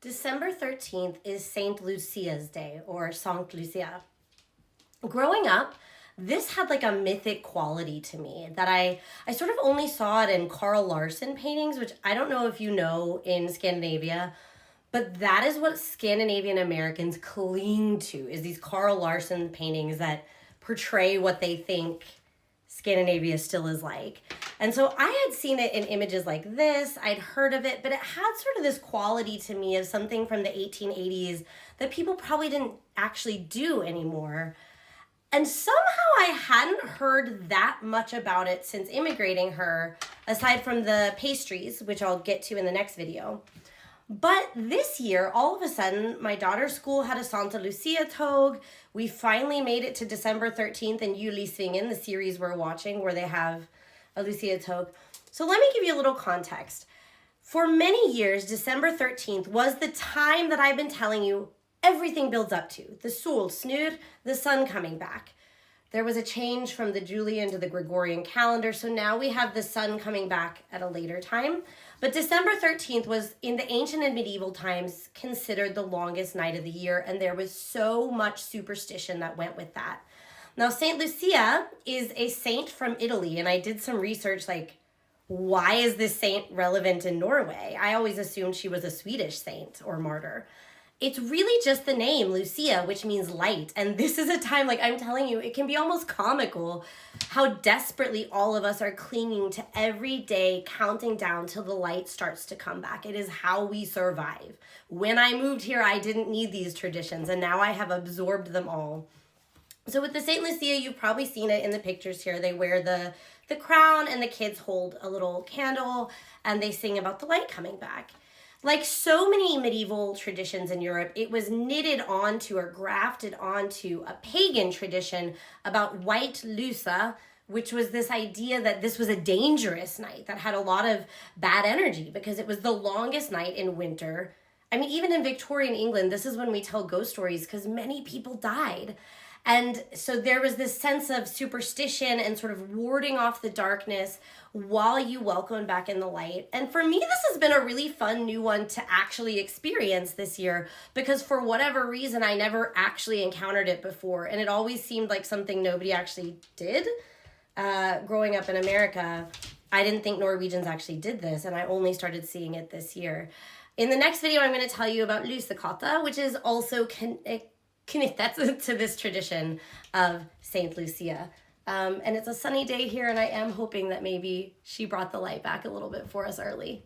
December 13th is Saint Lucia's Day, or Saint Lucia. Growing up, this had like a mythic quality to me that I sort of only saw it in Carl Larsson paintings, which I don't know if you know in Scandinavia, but that is what Scandinavian Americans cling to, is these Carl Larsson paintings that portray what they think Scandinavia still is like. And so I had seen it in images like this, I'd heard of it, but it had sort of this quality to me of something from the 1880s that people probably didn't actually do anymore. And somehow I hadn't heard that much about it since immigrating her, aside from the pastries, which I'll get to in the next video. But this year, all of a sudden, my daughter's school had a Santa Lucia toge. We finally made it to December 13th in Julisvingen, the series we're watching, where they have a Lucia toge. So let me give you a little context. For many years, December 13th was the time that I've been telling you everything builds up to. The solstice, the sun coming back. There was a change from the Julian to the Gregorian calendar, so now we have the sun coming back at a later time. But December 13th was, in the ancient and medieval times, considered the longest night of the year, and there was so much superstition that went with that. Now, Saint Lucia is a saint from Italy, and I did some research like, why is this saint relevant in Norway? I always assumed she was a Swedish saint or martyr. It's really just the name, Lucia, which means light. And this is a time, like I'm telling you, it can be almost comical how desperately all of us are clinging to every day, counting down till the light starts to come back. It is how we survive. When I moved here, I didn't need these traditions, and now I have absorbed them all. So with the Saint Lucia, you've probably seen it in the pictures here. They wear the crown, and the kids hold a little candle, and they sing about the light coming back. Like so many medieval traditions in Europe, it was knitted onto or grafted onto a pagan tradition about White Lucia, which was this idea that this was a dangerous night that had a lot of bad energy because it was the longest night in winter. I mean, even in Victorian England, this is when we tell ghost stories because many people died. And so there was this sense of superstition and sort of warding off the darkness while you welcome back in the light. And for me, this has been a really fun new one to actually experience this year because for whatever reason, I never actually encountered it before. And it always seemed like something nobody actually did. Growing up in America, I didn't think Norwegians actually did this, and I only started seeing it this year. In the next video, I'm going to tell you about Lusekata, which is also connected to this tradition of Saint Lucia. And it's a sunny day here, and I am hoping that maybe she brought the light back a little bit for us early.